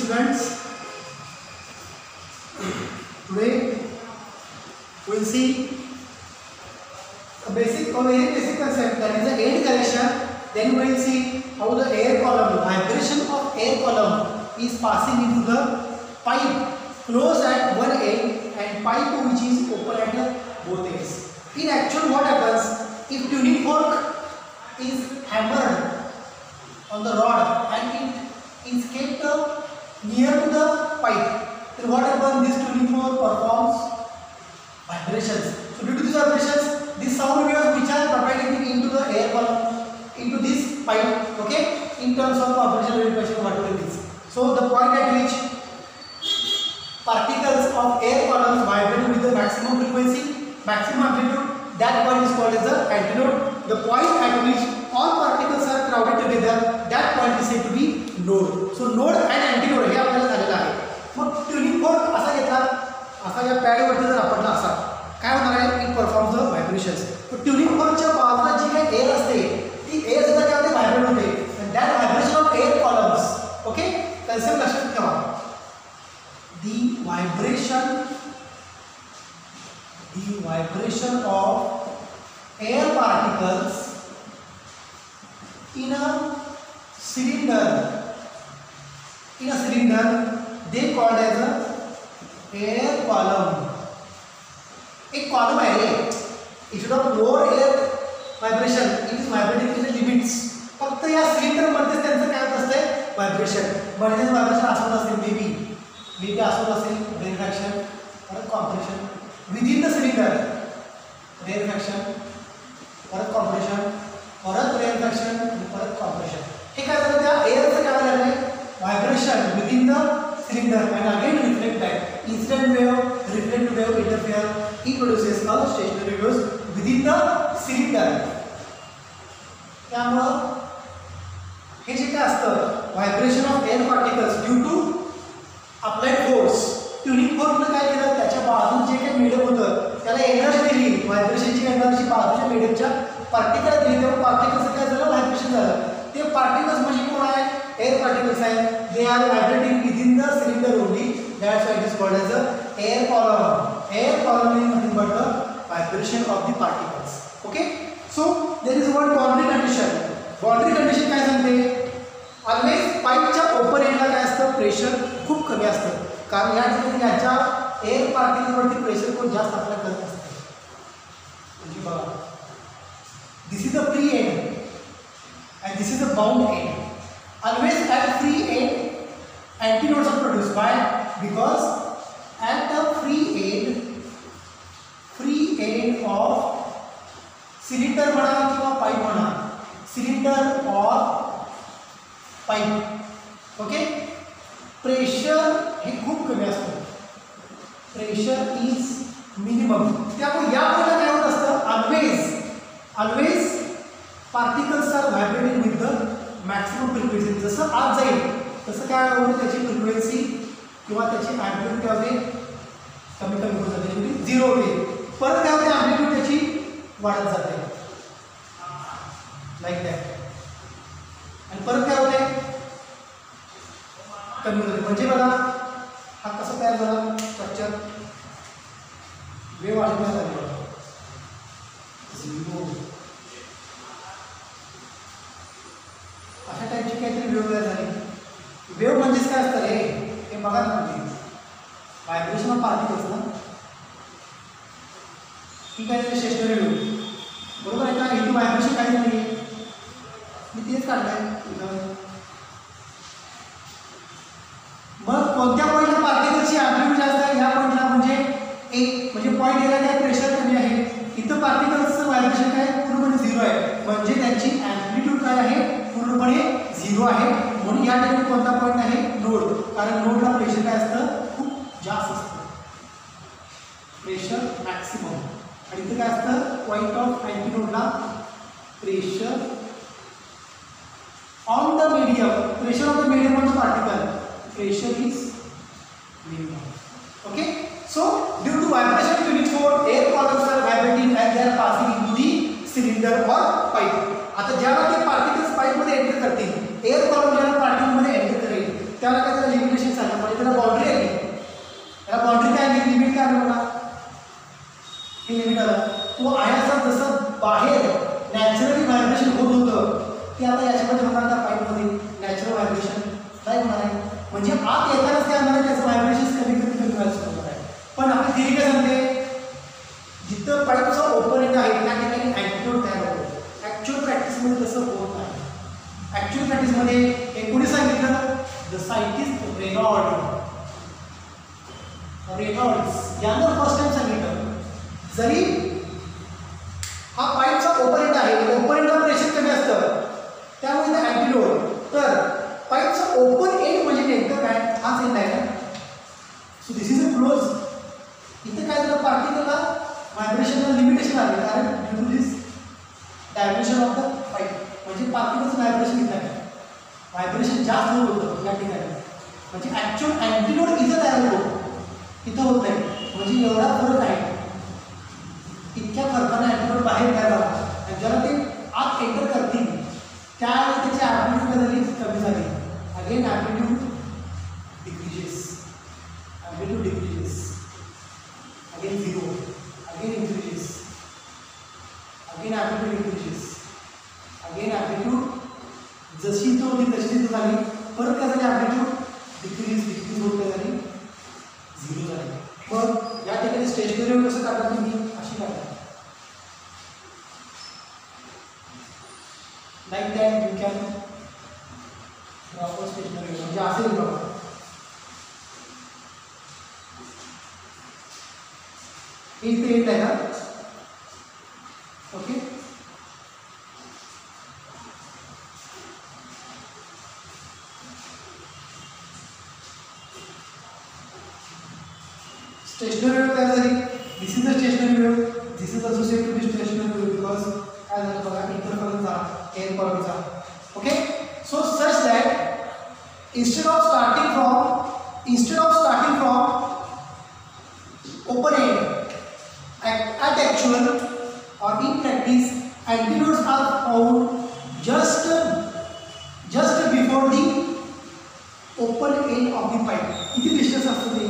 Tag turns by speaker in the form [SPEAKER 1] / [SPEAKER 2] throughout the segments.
[SPEAKER 1] students, today we will see a very basic concept, that is the air collection. Then we will see how the air column, vibration of air column is passing into the pipe closed at one end and pipe which is open at both ends. In actual, what happens if tuning fork is hammered on the rod and it is kept near to the pipe, then what happens? This tuning fork performs vibrations. So due to these vibrations, these sound waves which are propagating into the air column, into this pipe, okay, in terms of vibration reflection, whatever it is. So the point at which particles of air columns vibrate with the maximum frequency, maximum amplitude, that point is called as the antinote. The point at which all particles are crowded together, that point is said to be node. So node and antinode हे आपल्याला झालेलं आहे. मग tuning fork असा घेतला, असा या pad वरती जर आपटला असा, काय होणार आहे? It performs the vibrations. तर ट्यूनिंग फोर्कच्या बाजूला जी काही एअर असते, ती एअर सुद्धा काय होते? व्हायब्रेट होते. and that vibration of air columns, okay, concept लक्षात ठेवा. The vibration of air particles in a cylinder, they called as a air column. एक column आहे रे, instead of lower air vibration, it is vibrating in the limits. फक्त या cylinder मध्ये त्यांचं काय होत असते? व्हायब्रेशन. म्हणजे व्हायब्रेशन असत असेल, मे बी असत असेल रेफ्रॅक्शन परत कॉम्प्रेशन विदिन द सिलेंडर, रेफ्रॅक्शन परत कॉम्प्रेशन परत रेफ्रॅक्शन परत कॉम्प्रेशन. हे काय झालं? त्या एअरचं काय झालं? Vibration within the cylinder and again reflect back. Incident wave, reflected wave interfere. It produces a stationary waves within the cylinder. त्यामुळे हे जे काय असतं, vibration of air particles due to applied force. Tuning फोर्सने काय केलं? त्याच्या बाजून जे काही मीडियम होतं त्याला एनर्जी दिली, व्हायब्रेशनची एनर्जी बाजूच्या मीडियमच्या पार्टिकल दिली, तेव्हा पार्टिकल्सचं काय झालं? व्हायब्रेशन झालं. ते पार्टिकल्स म्हणजे कोण आहे? एअर पार्टिकल्स आहे. They are vibrating within the cylinder only. That's why it is called as a air column. Air column is nothing but the vibration of the particles. Okay. So there is one boundary condition. Boundary condition काय सांगते? Always पाईपच्या open एंडला काय असतं? Pressure खूप कमी असतं. कारण या ठिकाणी याच्या एअर पार्टिकलवरती प्रेशर खूप जास्त आपल्याला करत असते. म्हणजे बघा, this is a free and and this is a bound end. Always at free end, antinodes are produced. Why? Because at the free end of cylinder म्हणा किंवा pipe म्हणा, cylinder or pipe, okay, pressure हे खूप कमी असतं. Pressure is minimum. त्यामुळे या पॉइंटला काय होत असतं? Always particles are vibrating with the maximum frequency. जसं आत जाईल तसं काय होतं? त्याची फ्रिक्वेन्सी किंवा त्याची एम्पलीट्यूड काय होते? कमी होत जाते, म्हणजे झिरो होते. परत काय होते? एम्पलीट्यूड त्याची वाढत जाते, लाईक दॅट. आणि परत काय होते? कमी होते. म्हणजे बघा, हा कसा तयार झाला स्ट्रक्चर? वेव्ह आली झाली, झिरो अशा टाईपची काहीतरी वेव्ह तयार झाली. वेव्ह म्हणजेच काय असतं रे? हे बघा ना, तुम्ही व्हायब्रेशन ऑफ पार्टिकल्स ना, ही काय स्टेशनरी वेव्ह, बरोबर आहे का? इथे व्हायब्रेशन काही नाही, मी तेच काढलंय. मग कोणत्या पॉईंटला पार्टिकलची एम्पलीट्यूड जास्त आहे? ह्या पॉईंटला, म्हणजे पॉईंट एला काय प्रेशर कमी आहे. इथं पार्टिकल्सचं व्हायब्रेशन काय? पूर्णपणे झिरो आहे. म्हणजे त्यांची एम्पलीट्यूड काय आहे? पूर्णपणे झिरो आहे. म्हणून या ठिकाणी कोणता पॉईंट आहे? नोड. कारण नोडला प्रेशर काय असतं? खूप जास्त असतं, प्रेशर मॅक्सिमम. आणि इथे काय असतं? पॉईंट ऑफ अँटीनोडला pressure on the medium. Pressure of the medium of the particle, pressure is minimum. Okay. So due to vibration tuning fork, air columns are vibrating and they are passing into the cylinder or pipe. आता ज्याला ते particles pipe मध्ये enter करतील, air column ज्याला particle मध्ये enter करेल, त्याला काय लिमिटेशन त्याला बाउंड्री आहे, त्याला बाउंड्री काय आहे, लिमिट काय आहे बघा, हे लिमिट आलं. तो आयनाचा जसं बाहेर नॅचरली व्हायब्रेशन होत होतं ते आता याच्यामध्ये होणार का, पाईपमध्ये नॅचरल व्हायब्रेशन नाही होणार आहे. म्हणजे आत येतानाच काय होणार आहे, त्याचं व्हायब्रेशन कमी व्हायला सुरू होणार आहे. पण आपली थिअरी काय सांगते, जिथं पाईपचा ओपन एंड आहे त्या ठिकाणी अँटिडोट तयार होतो. ॲक्च्युअल प्रॅक्टिसमध्ये तसं होत नाही. ॲक्च्युअल प्रॅक्टिसमध्ये हे कोणी सांगितलं, द सायंटिस्ट रेनॉल्ड्स यानं फर्स्ट टाइम सांगितलं. जरी हा पाईपचा ओपन एंड आहे, ओपन एंडला प्रेशर कमी असतं त्यामुळे ते अँटिडोट. तर पाईपचा ओपन एंड म्हणजे नेमकं काय, हाच एंड आहे ना. So this is a close. इथं काय झालं, पार्टिकलला व्हायब्रेशनला लिमिटेशन आले, कारण due to this dimension of the pipe. म्हणजे पार्टिकलचं व्हायब्रेशन इथं आहे, व्हायब्रेशन जास्त होत होतं या ठिकाणी. म्हणजे ॲक्च्युअल अँटिडोट इथं तयार होतो, इथं होत नाही. म्हणजे एवढा फरक आहे. इतक्या फरकाने अँटिडोट बाहेर तयार झाला आणि ज्याला ते आत एंटर करतील त्यावेळी त्याची ॲम्प्लिट्यूड काय झाली, कमी झाली. Again amplitude decreases, amplitude decreases, again zero, again increases, again amplitude decreases, again amplitude जशी तो होती तशी तिथं झाली. परत काय झाली, ॲम्प्लिट्यूड डिक्रीज होत काय झाली, झिरो झाली. मग या ठिकाणी स्टेशनरी कसं काढणार तुम्ही, अशी काढा. Like that you can proper stationary म्हणजे असेल बघा. हे इथे येत आहे ना, ओके. स्टेशनरी वेव्ह तयार झाली. This is the stationary wave, this is associated with stationary wave because काय झालं बघा, इंटरफरन्स झाला एअर कॉलमचा. Okay. So such that instead of starting from open end at actual or in practice, antidotes are found just before the open end of the pipe. किती distance असतं ते,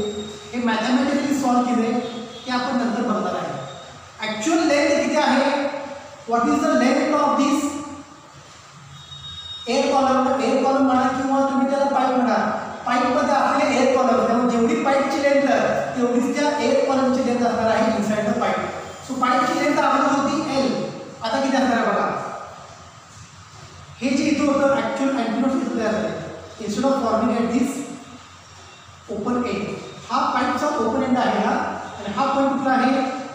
[SPEAKER 1] हे mathematically solve केले ते आपण नंतर बघणार आहे. ॲक्च्युअल लेंथ किती आहे, what is the length of this air column म्हणा किंवा तुम्ही त्याला पाईप म्हणा. पाईपमध्ये आपले एअर कॉलम, त्यामुळे जेवढी पाईपची लेंथ तेवढीच त्या एअर कॉलमची लेंथ असणार आहे इनसाइड द पाईप. सो पाईपची लेंथ अगोदर होती एल, आता किती असणार आहे बघा. हे जे इथं होतं ॲक्च्युअल अँटिडोट इथं तयार झाले. Instead of forming at this open and, हा पाईपचा ओपन एंड आहे हा, आणि हा पॉईंट कुठला आहे,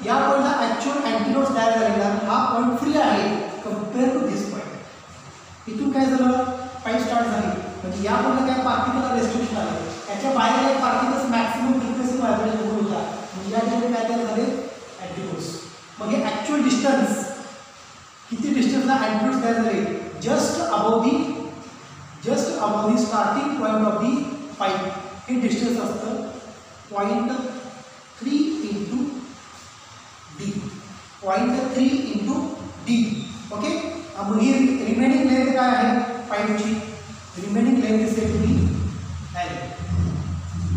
[SPEAKER 1] या पॉईंटला ॲक्च्युअल अँटिडोट तयार झालेला, हा पॉईंट फ्री आहे कम्पेअर टू दिस पॉईंट. इथून काय झालं, पाईप स्टार्ट झाली म्हणजे या पॉईंटला काय पार्टिकलला रेस्ट्रिक्शन आले, त्याच्या बाहेर काही पार्टिकल्स मॅक्सिमम फ्रिक्वेन्सी व्हायब्रेशन होत होता. म्हणजे या ठिकाणी काय तयार झाले, अँटिडोट्स. मग हे ॲक्च्युअल डिस्टन्स, किती डिस्टन्सला अँटिडोट्स तयार झाले, just above the starting point of the pipe. हे डिस्टन्स असतं 0.3 into d, 0.3 into d. Okay. मग ही रिमेनिंग लेंथ काय आहे पाईपची, remaining length is said to be L.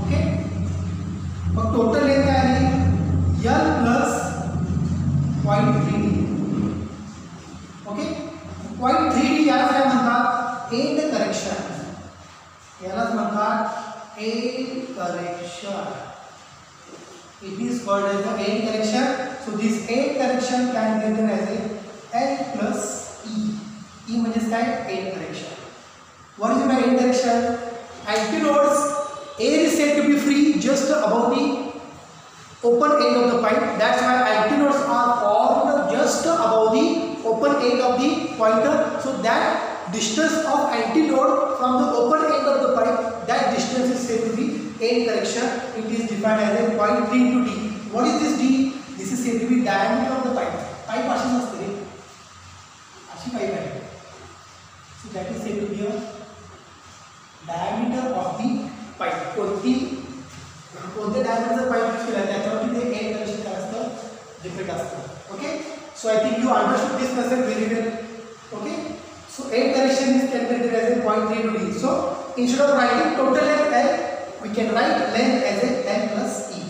[SPEAKER 1] Okay. मग टोटल लेंथ काय आहे, L plus 0.3d. Okay. 0.3d याला काय म्हणतात, एंड करेक्शन. यालाच म्हणतात and correction. It is called as the end correction. So this end correction can be written as a L plus E. E means काय, end correction. What is the end correction? Antidotes, air is said to be free just above the open end of the pipe. That's why antidotes are formed just above the open end of the pointer. So that distance of antidote from the open end of the pipe, that distance is said to be end correction. It is defined as a 0.3 into d. What is this d? This is said to be diameter of the pipe. Pipe अशी नसते, अशी pipe आहे. So that is said to be a diameter of the pipe. कोणत्या diameter pipe use केला त्याच्यावरती ते end correction काय असतं, डिपेंड असतं. Okay. So I think you understood this concept very well. Okay. So end correction is calculated as a 0.3 into d. So instead of writing total length L, we can write length as a n plus e.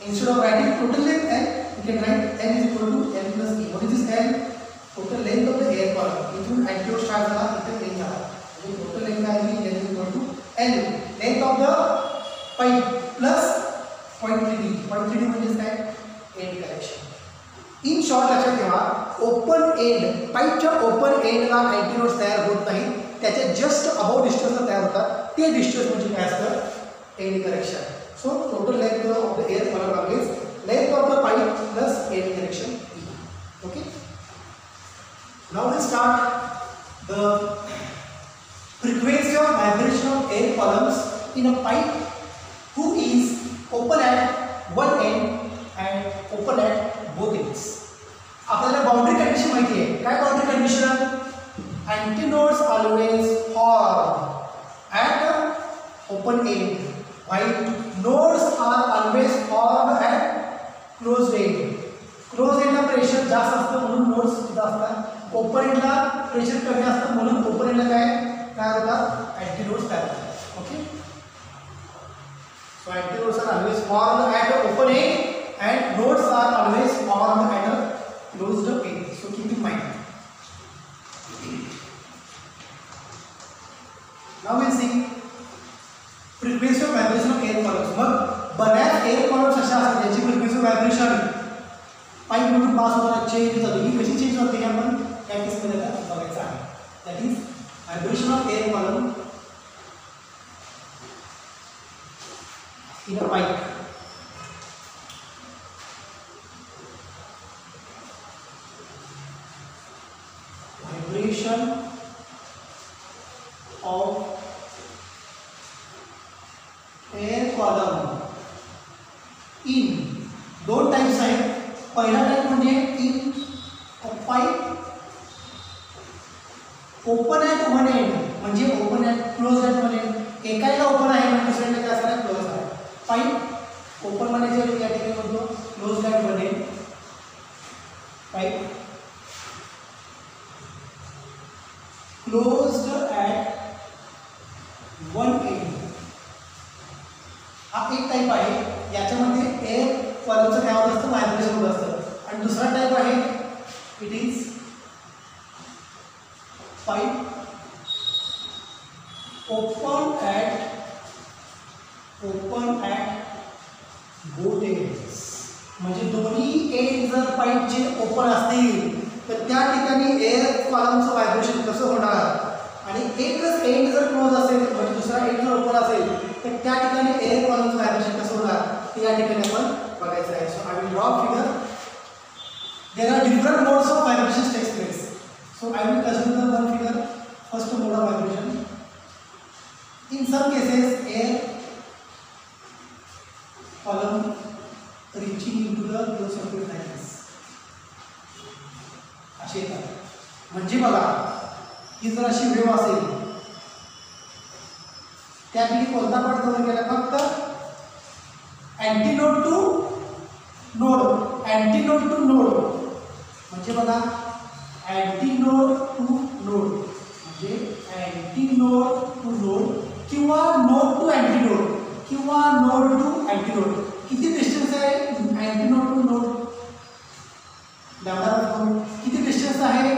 [SPEAKER 1] Instead of writing total length n, we can write n is equal to n plus e. What is this n? Total length of the air column. इथून anterior start झाला इथे n झाला. म्हणजे total length काय आहे? n is equal to n. Length of the pipe plus 0.3d. 0.3d म्हणजे काय? End correction. In short लक्षात ठेवा, ओपन एंड पाईपच्या ओपन एंडला अँटीनोड्स तयार होत नाही, त्याच्या जस्ट अबाउट डिस्टन्सला तयार होतात. ते डिस्टन्स म्हणजे काय असतं? End correction. So total length of the air column always length of the pipe plus end correction. Okay, now we start the frequency of vibration of air columns in a pipe who is open at one end and open at both ends. आपल्याला boundary condition माहिती आहे. काय boundary condition? Antinodes always form at open end while nodes are always formed at closed end. Close एंडला pressure जास्त असतं म्हणून nodes तिथं असतात. ओपन एंडला प्रेशर कमी असतं म्हणून ओपन एंडला काय होतात? अँटीनोड्स तयार होतात. Okay, so antinodes are always formed at open end and nodes are always formed at a closed end. So keep in mind. Now we'll see frequency of vibration of air columns. मग बऱ्याच air columns अशा असतात ज्याची frequency vibration pipe मधून पास होताना change होते. ही कशी change होते हे आपण या केसमध्ये बघायचं आहे. That is vibration of air column in a pipe. Vibration of air column in दोन टाइप्स आहेत. पहिला टाइप म्हणजे in a pipe open at one end म्हणजे open at close at one end. एकाला ओपन आहे म्हणजे दुसऱ्याला काय असणार? क्लोज आहे. पाईप ओपन म्हणायचे या ठिकाणी म्हणतो close at one and. Pipe closed at one end हा एक टाइप आहे. याच्यामध्ये एअर कॉलमचं काय होत असतं? व्हायब्रेशन होत असतं. आणि दुसरा टाइप आहे it is pipe open at both ends. म्हणजे दोन्ही एंड जर पाईपचे ओपन असतील तर त्या ठिकाणी एअर कॉलमचं व्हायब्रेशन कसं होणार? आणि एकच एंड जर क्लोज असेल म्हणजे दुसरा एंड जर ओपन असेल तर त्या ठिकाणी एअर कॉलमचं व्हायब्रेशन कसं होणार ते या ठिकाणी आपण बघायचं आहे. So I will draw figure. There are different modes of vibration takes place. So I will consider one figure. First mode of vibration. In some cases air column reaching into the closed circuit like this. असे येतात. म्हणजे बघा ही जर अशी wave असेल त्यापैकी कोणता part cover केला? फक्त antinode to node. Antinode to node म्हणजे बघा अँटीनोड टू नोड म्हणजे अँटीनोड टू नोड किंवा नोड टू अँटीनोड किंवा नोड टू अँटीनोड. किती डिस्टन्स आहे अँटीनोड टू नोड? किती डिस्टन्स आहे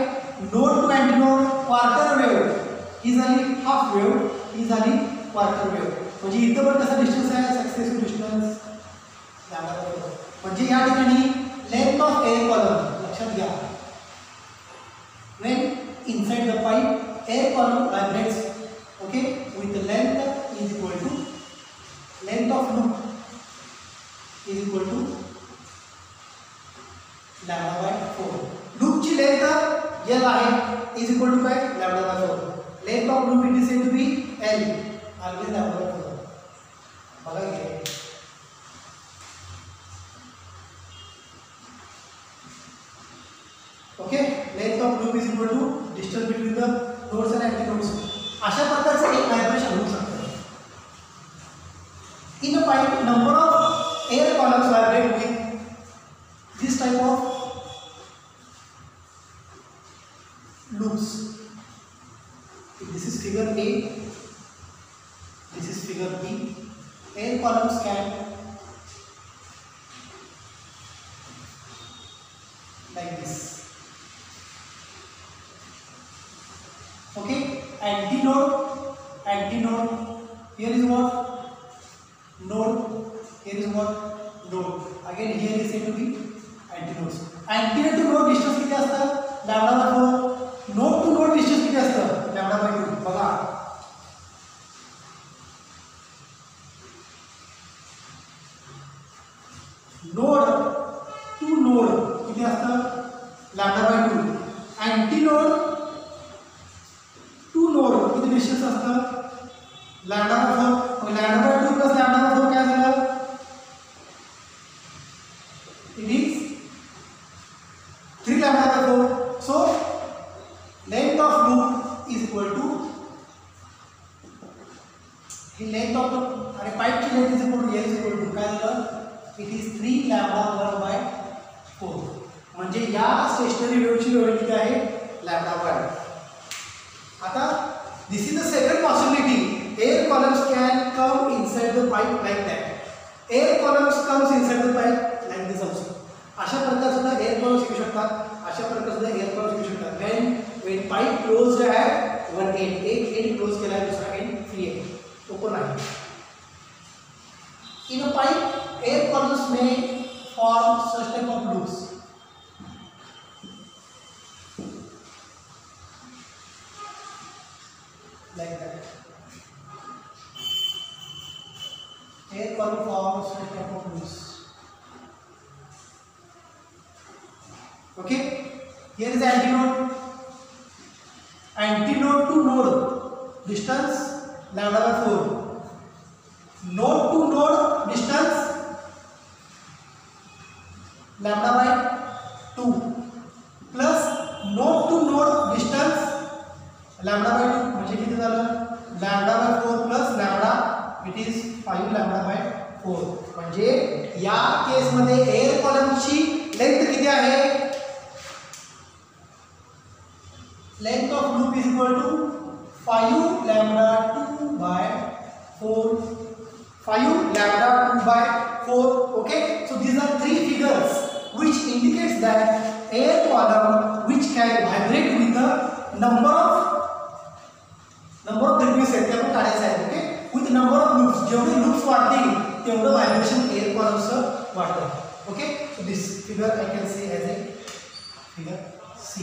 [SPEAKER 1] node to antinode? Quarter wave. ही झाली हाफ वेव्ह, ही झाली क्वार्टर वेव्ह. म्हणजे इथं पण कसा डिस्टन्स आहे? Successive distance. म्हणजे या ठिकाणी लेंथ ऑफ एअर कॉलम लक्षात घ्या. when inside the pipe air column vibrates, okay, with the length is equal to length of loop is equal to lambda by 4. loop ची length L आहे is equal to काय? lambda by 4. length of loop it is said to be L always lambda by 4. बघा हे okay. length of loop is equal to distance between the nodes and antinodes. अशा प्रकारचं एक vibration होऊ शकतं. in a pipe number of air columns vibrate with this type of loops. This is figure A, this is figure B. air columns can like this. Okay, antinode, here is what? Node, here is what? Node. Again here is said to be antinodes. Antinode to node distance किती असतं? λ/4. Node to node distance किती असतं? λ/2. बघा, node to node किती असतं? λ/2. Antinode to node किती distance असतं? λ/4. मग λ/2 प्लस λ/4 काय झालं? It is 3 λ/4. So length of loop is equal to ही लेंथ ऑफ अरे पाईपची length is equal to L is equal to काय झालं? It is 3 λ/4. म्हणजे या स्टेशनरी वेव्हची वेळ किती आहे? λ1. आता this is the second possibility. Air columns can come inside the pipe like that. Air columns comes inside the pipe like this also. अशा प्रकारे सुद्धा एअर कॉलम्स येऊ शकतात. अशा प्रकारे सुद्धा एअर कॉलम्स येऊ शकतात. when pipe closed at one end, एक एंड क्लोज केला आहे, दुसरा एंड फ्री आहे, ओपन आहे. In a pipe, air columns may form such type of loops. Like that. Air column forms such type of loops. Okay. Here is antinode. Antinode to node distance λ/4. Node to node distance λ/2 plus node to node distance λ/2 म्हणजे किती झालं? λ/4 plus λ, it is 5 λ/4. म्हणजे या case मध्ये air कॉलमची length किती आहे? Length of loop is equal to 5 λ/2/4. 5 λ/2/4. Okay, so these are three figures which indicates that air column which can vibrate with the number of frequencies ते आपण काढायचं आहे. Okay, with number of loops. जेवढे loops वाढतील तेवढं vibration air कॉलमचं वाढतं. Okay, so this figure I can say as a figure C.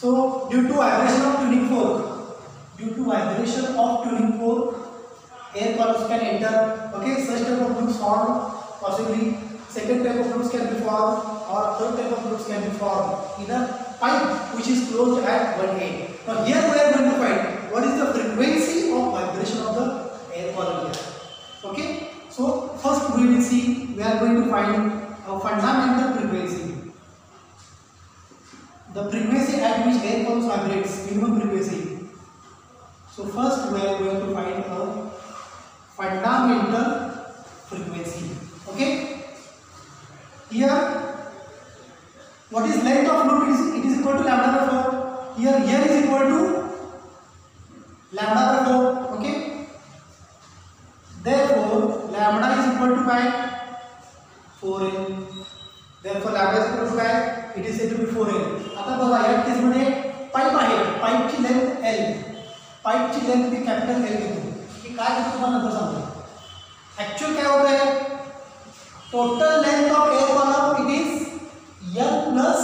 [SPEAKER 1] So due to vibration of tuning fork, air columns can enter. Okay, such type of loops formed, possibly second type of loops can be formed, or third type of loops can be formed in a pipe which is closed at one end. Now here we are going to find what is the frequency of vibration of the air column here. Okay, so first we will see, we are going to find a fundamental frequency. The frequency at which air columns vibrates, minimum frequency. So first we are going to find a fundamental frequency. Okay, here what is length of loop? It is equal to λ/4. Here is equal to λ/4. Okay, therefore lambda is equal to 4n. Therefore lambda is equal to it is said to be 4n. आता बघा या case मध्ये pipe आहे, पाईपची length L, पाईपची length मी capital L घेतो. की काय घेतो तुम्हाला नंतर सांगतो. ऍक्च्युअल काय होत आहे? Total length of air column it is L plus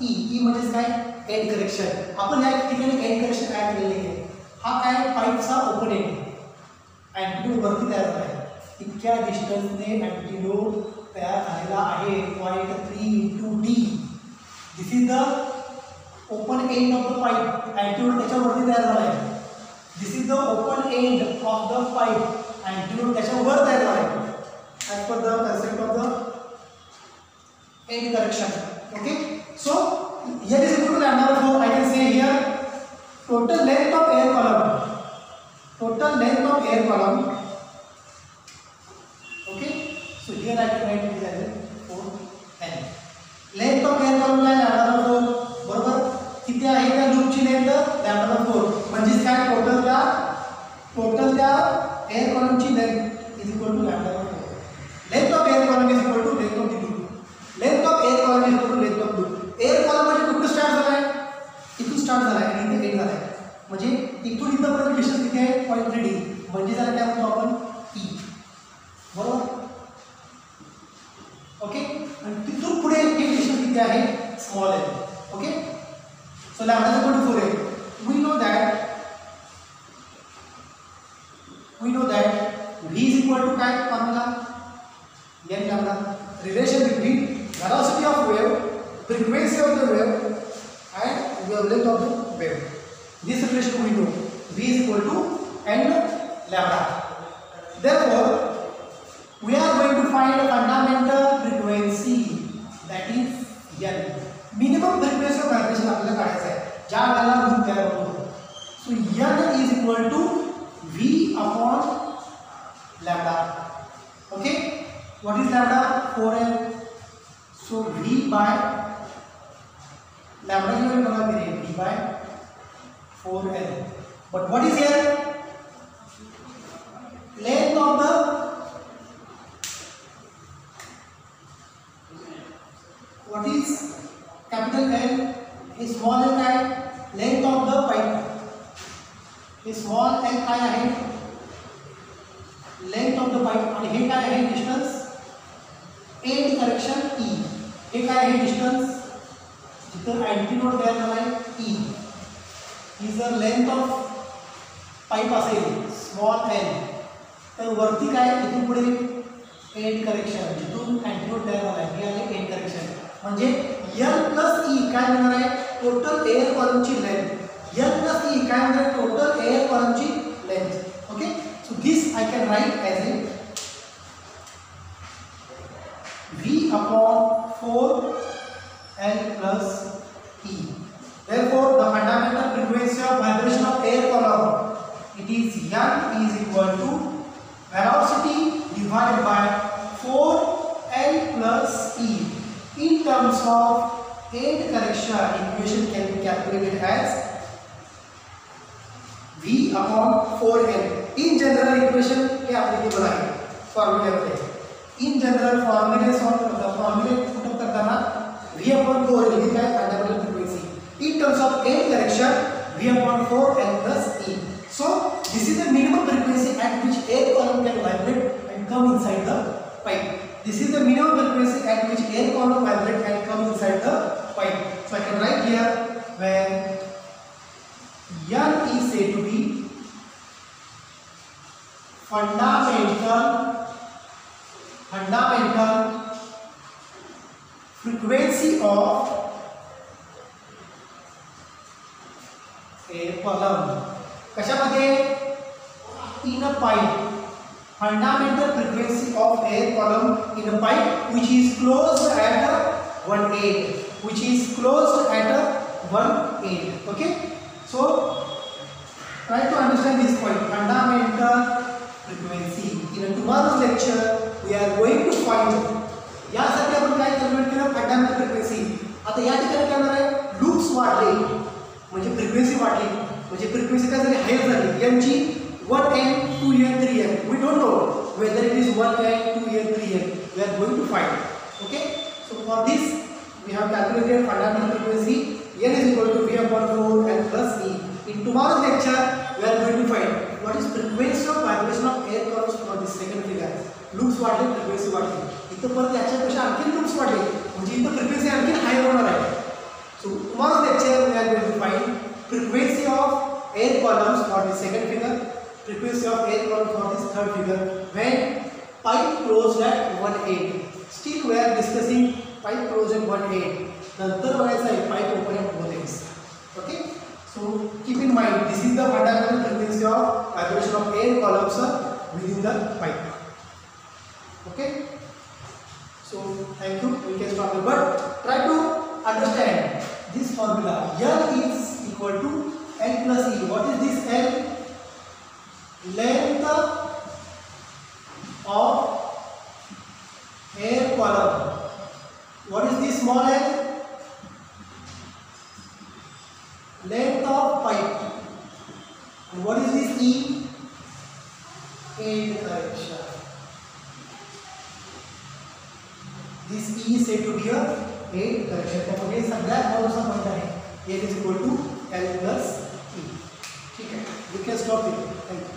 [SPEAKER 1] E. E म्हणजे काय? And correction. आपण या ठिकाणी एंड करेक्शन ऍड केलेले आहे. हा काय? पाईपचा ओपन एंड. अँटीनोड वरती तयार झाला आहे. इतक्या डिस्टन्सने अँटीनोड तयार झालेला आहे. 0.3 × d. This is the open end of the pipe. Antinode त्याच्यावरती तयार झाला आहे. This is the open end of the pipe. Antinode त्याच्यावर तयार झाला आहे. As per the concept of the end correction. Okay, so here is equal to λ/4. I can say here total length of air column. Okay, so here I can write it as 4n. Length of air column काय? λ/4. बरोबर. किती आहे त्या लूपची length? λ/4. म्हणजे काय? Total त्या air कॉलमची length is equal to lambda by 4. Length of air column is equal to length of the loop. Length of air column is equal to length of loop. Air column म्हणजे कुठं start झालाय, इथून start झालाय आणि इथे and झालाय, म्हणजे इथून इथपर्यंत डिस्टन्स किती आहे 0.3 d, म्हणजे झालं काय म्हणतो आपण E, बरोबर. ओके, आणि तिथून पुढे एक डिस्टन्स किती आहे स्मॉल आहे. Okay, so lambda is equal to 4 आहे. we know that v is equal to काय formula n lambda, relation between velocity of wave, frequency of the wave and wavelength of the wave. This relation we know, v is equal to n lambda. Therefore we are going to find a fundamental frequency, that is n. minimum frequency of vibration आपल्याला काढायचा आहे ज्या वेळेला loop तयार होतो. so n is equal to v upon lambda. Okay, what is lambda? 4l. so v by lambda की value बघा मेरे, v by 4l. but what is l? length of the what is capital L, a small l काय, length of the pipe. a small l काय आहे, length of the pipe, आणि हे काय आहे distance and correction E. हे काय आहे distance जिथं antinode तयार झाला आहे E. ही जर लेंथ ऑफ पाईप असेल स्मॉल l, तर वरती काय इथून पुढे एंड करेक्शन, जिथून अँटीनोड तयार झाला आहे हे आले एंड करेक्शन, म्हणजे L प्लस E काय मिळणार आहे टोटल एअर कॉलमची लेंथ. L प्लस E काय मिळणार आहे टोटल एअर कॉलमची length. Okay, so this I can write as a V upon 4l plus E. Therefore the fundamental frequency of vibration of air column, it is n is equal to velocity divided by 4l plus E. in terms of end correction, equation can be calculated as v upon 4l. in general equation के applicable है फॉर्मूले पे. in general formula put up करताना v upon 4l हे काय fundamental frequency. in terms of end correction v upon 4l plus E. so this is the minimum frequency at which air column can vibrate and come inside the pipe. This is the minimum frequency at which air column vibrate and come inside the pipe. So I can write here when n is said to be fundamental frequency of air column. कशामध्ये? in a pipe. Fundamental frequency of air column in a pipe which is closed at 1/8, which is closed at 1/8. Okay, so try to understand this point. Fundamental frequency. In tomorrow's lecture we are going to find यासाठी आपण काय calculate केलं fundamental frequency. आता या ठिकाणी काय होणार आहे लूप्स वाढले म्हणजे फ्रिक्वेन्सी वाढली म्हणजे फ्रिक्वेन्सी काय झाली हायर झाली. n ची 1n 2n 3n, we don't know whether it is 1n 2n 3n, we are going to find. Okay, so for this we have calculated fundamental frequency. n is equal to v upon 4l plus E. in tomorrow's lecture we are going to find what is frequency of vibration of air columns for this second figure. Loops वाढले frequency वाढली, इथं परत याच्यापेक्षा आणखी loops वाढले म्हणजे इथं frequency आणखी हायर होणार आहे. so tomorrow's lecture we are going to find frequency of air columns for the second figure, frequency of air column for this third figure when pipe closed at 1/8. still we are discussing pipe closed at 1/8. नंतर बघायचं आहे pipe open at 1/8. okay, so keep in mind this is the fundamental frequency of vibration of air columns within the pipe. okay, so thank you, we can stop here but try to understand this formula. L is equal to L plus E. what is this L? length of air column. what is this small l? length of pipe. and what is this E? End correction. This E is said to be a at direction. त्यामध्ये सगळ्यात महत्त्वाचा point आहे N is equal to L plus E. ठीक आहे, you can stop it. Thank you.